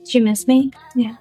Did you miss me? Yeah.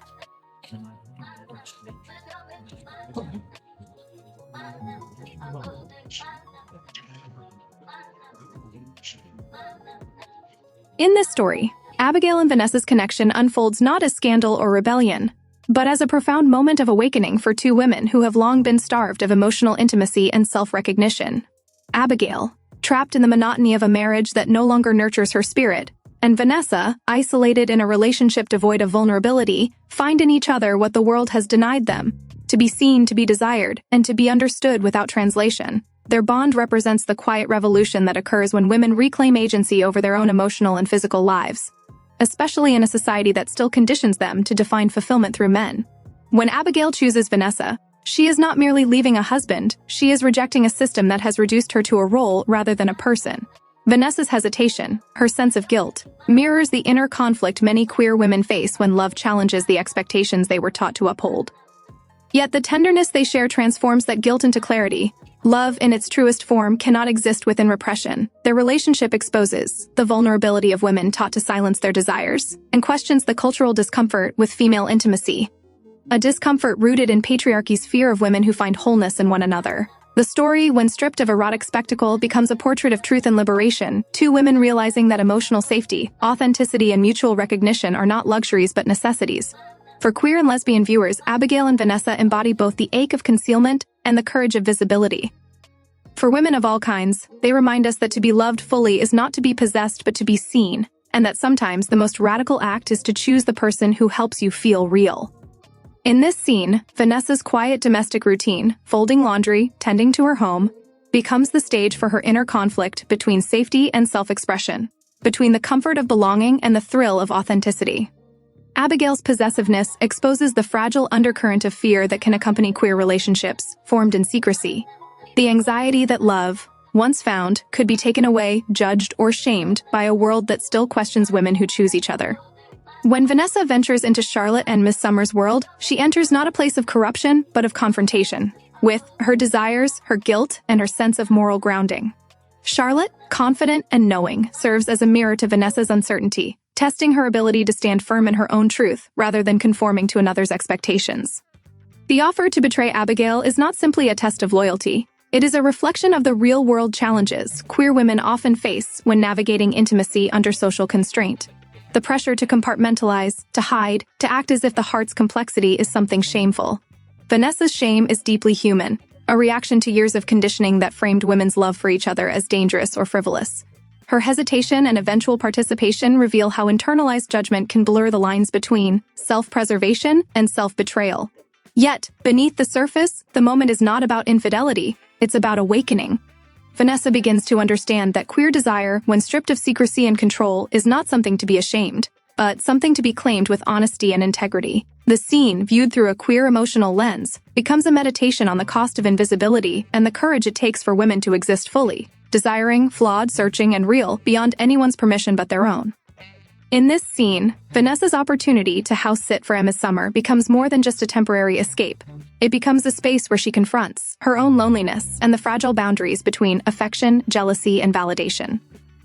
In this story, Abigail and Vanessa's connection unfolds not as scandal or rebellion, but as a profound moment of awakening for two women who have long been starved of emotional intimacy and self-recognition. Abigail, trapped in the monotony of a marriage that no longer nurtures her spirit, and Vanessa, isolated in a relationship devoid of vulnerability, find in each other what the world has denied them: to be seen, to be desired, and to be understood without translation. Their bond represents the quiet revolution that occurs when women reclaim agency over their own emotional and physical lives, especially in a society that still conditions them to define fulfillment through men. When Abigail chooses Vanessa, she is not merely leaving a husband, she is rejecting a system that has reduced her to a role rather than a person. Vanessa's hesitation, her sense of guilt, mirrors the inner conflict many queer women face when love challenges the expectations they were taught to uphold. Yet the tenderness they share transforms that guilt into clarity. Love, in its truest form, cannot exist within repression. Their relationship exposes the vulnerability of women taught to silence their desires, and questions the cultural discomfort with female intimacy. A discomfort rooted in patriarchy's fear of women who find wholeness in one another. The story, when stripped of erotic spectacle, becomes a portrait of truth and liberation, two women realizing that emotional safety, authenticity, and mutual recognition are not luxuries but necessities. For queer and lesbian viewers, Abigail and Vanessa embody both the ache of concealment and the courage of visibility. For women of all kinds, they remind us that to be loved fully is not to be possessed but to be seen, and that sometimes the most radical act is to choose the person who helps you feel real. In this scene, Vanessa's quiet domestic routine, folding laundry, tending to her home, becomes the stage for her inner conflict between safety and self-expression, between the comfort of belonging and the thrill of authenticity. Abigail's possessiveness exposes the fragile undercurrent of fear that can accompany queer relationships, formed in secrecy. The anxiety that love, once found, could be taken away, judged, or shamed by a world that still questions women who choose each other. When Vanessa ventures into Charlotte and Miss Summer's world, she enters not a place of corruption, but of confrontation, with her desires, her guilt, and her sense of moral grounding. Charlotte, confident and knowing, serves as a mirror to Vanessa's uncertainty, testing her ability to stand firm in her own truth rather than conforming to another's expectations. The offer to betray Abigail is not simply a test of loyalty. It is a reflection of the real-world challenges queer women often face when navigating intimacy under social constraint. The pressure to compartmentalize, to hide, to act as if the heart's complexity is something shameful. Vanessa's shame is deeply human, a reaction to years of conditioning that framed women's love for each other as dangerous or frivolous. Her hesitation and eventual participation reveal how internalized judgment can blur the lines between self-preservation and self-betrayal. Yet, beneath the surface, the moment is not about infidelity, it's about awakening. Vanessa begins to understand that queer desire, when stripped of secrecy and control, is not something to be ashamed, but something to be claimed with honesty and integrity. The scene, viewed through a queer emotional lens, becomes a meditation on the cost of invisibility and the courage it takes for women to exist fully, desiring, flawed, searching, and real, beyond anyone's permission but their own. In this scene, Vanessa's opportunity to house sit for Miss Summer becomes more than just a temporary escape. It becomes a space where she confronts her own loneliness and the fragile boundaries between affection, jealousy, and validation.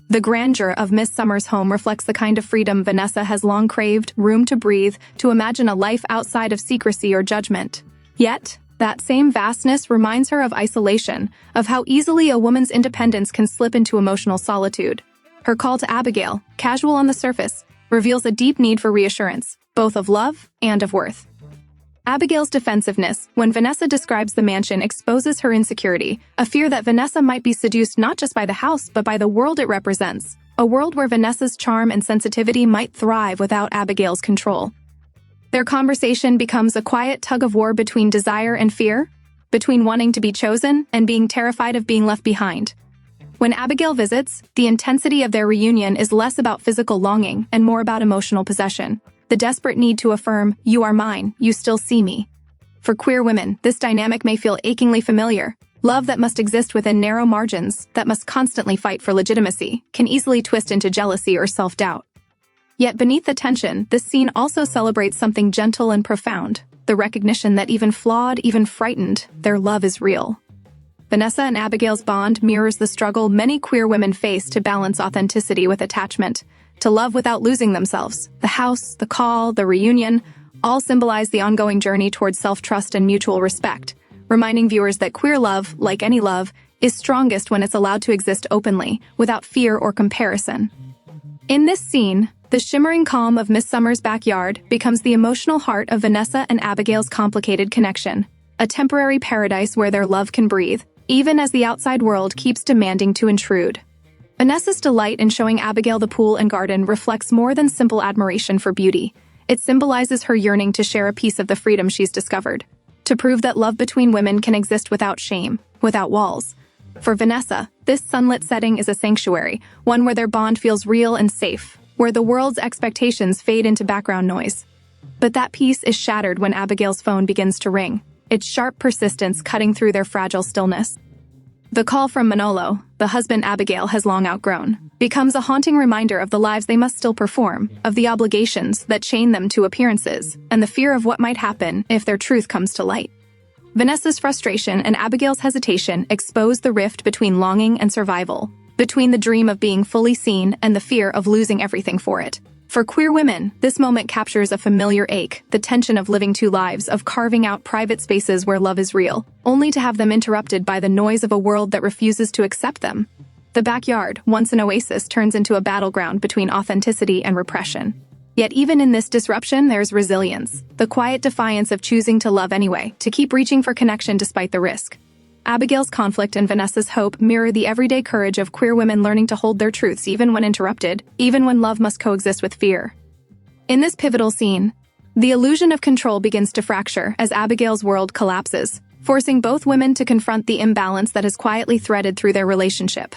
The grandeur of Miss Summer's home reflects the kind of freedom Vanessa has long craved, room to breathe, to imagine a life outside of secrecy or judgment. Yet, that same vastness reminds her of isolation, of how easily a woman's independence can slip into emotional solitude. Her call to Abigail, casual on the surface, reveals a deep need for reassurance, both of love and of worth. Abigail's defensiveness, when Vanessa describes the mansion, exposes her insecurity, a fear that Vanessa might be seduced not just by the house but by the world it represents, a world where Vanessa's charm and sensitivity might thrive without Abigail's control. Their conversation becomes a quiet tug-of-war between desire and fear, between wanting to be chosen and being terrified of being left behind. When Abigail visits, the intensity of their reunion is less about physical longing and more about emotional possession. The desperate need to affirm, "You are mine, you still see me." For queer women, this dynamic may feel achingly familiar. Love that must exist within narrow margins, that must constantly fight for legitimacy, can easily twist into jealousy or self-doubt. Yet beneath the tension, this scene also celebrates something gentle and profound. the recognition that even flawed, even frightened, their love is real. Vanessa and Abigail's bond mirrors the struggle many queer women face to balance authenticity with attachment, to love without losing themselves. The house, the call, the reunion, all symbolize the ongoing journey towards self-trust and mutual respect, reminding viewers that queer love, like any love, is strongest when it's allowed to exist openly, without fear or comparison. In this scene, the shimmering calm of Miss Summer's backyard becomes the emotional heart of Vanessa and Abigail's complicated connection, a temporary paradise where their love can breathe, even as the outside world keeps demanding to intrude. Vanessa's delight in showing Abigail the pool and garden reflects more than simple admiration for beauty. It symbolizes her yearning to share a piece of the freedom she's discovered, to prove that love between women can exist without shame, without walls. For Vanessa, this sunlit setting is a sanctuary, one where their bond feels real and safe, where the world's expectations fade into background noise. But that peace is shattered when Abigail's phone begins to ring, its sharp persistence cutting through their fragile stillness. The call from Manolo, the husband Abigail has long outgrown, becomes a haunting reminder of the lives they must still perform, of the obligations that chain them to appearances, and the fear of what might happen if their truth comes to light. Vanessa's frustration and Abigail's hesitation expose the rift between longing and survival, between the dream of being fully seen and the fear of losing everything for it. For queer women, this moment captures a familiar ache, the tension of living two lives, of carving out private spaces where love is real, only to have them interrupted by the noise of a world that refuses to accept them. The backyard, once an oasis, turns into a battleground between authenticity and repression. Yet even in this disruption, there's resilience, the quiet defiance of choosing to love anyway, to keep reaching for connection despite the risk. Abigail's conflict and Vanessa's hope mirror the everyday courage of queer women learning to hold their truths even when interrupted, even when love must coexist with fear. In this pivotal scene, the illusion of control begins to fracture as Abigail's world collapses, forcing both women to confront the imbalance that has quietly threaded through their relationship.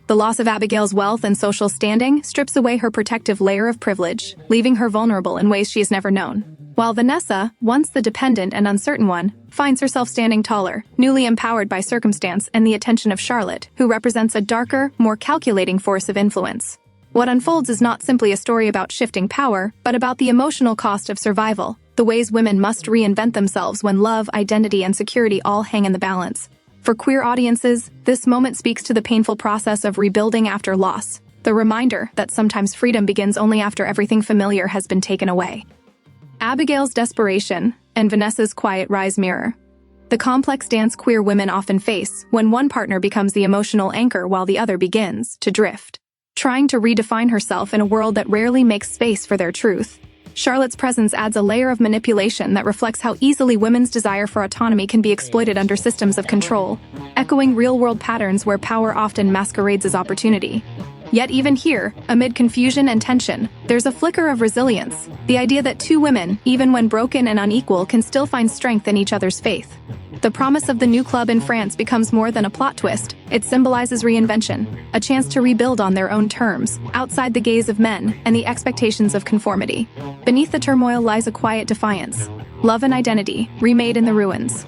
The loss of Abigail's wealth and social standing strips away her protective layer of privilege, leaving her vulnerable in ways she has never known. While Vanessa, once the dependent and uncertain one, finds herself standing taller, newly empowered by circumstance and the attention of Charlotte, who represents a darker, more calculating force of influence. What unfolds is not simply a story about shifting power, but about the emotional cost of survival, the ways women must reinvent themselves when love, identity, and security all hang in the balance. For queer audiences, this moment speaks to the painful process of rebuilding after loss, the reminder that sometimes freedom begins only after everything familiar has been taken away. Abigail's desperation and Vanessa's quiet rise mirror the complex dance queer women often face when one partner becomes the emotional anchor while the other begins to drift, trying to redefine herself in a world that rarely makes space for their truth. Charlotte's presence adds a layer of manipulation that reflects how easily women's desire for autonomy can be exploited under systems of control, echoing real-world patterns where power often masquerades as opportunity. Yet even here, amid confusion and tension, there's a flicker of resilience, the idea that two women, even when broken and unequal, can still find strength in each other's faith. The promise of the new club in France becomes more than a plot twist. It symbolizes reinvention, a chance to rebuild on their own terms, outside the gaze of men and the expectations of conformity. Beneath the turmoil lies a quiet defiance, love and identity, remade in the ruins.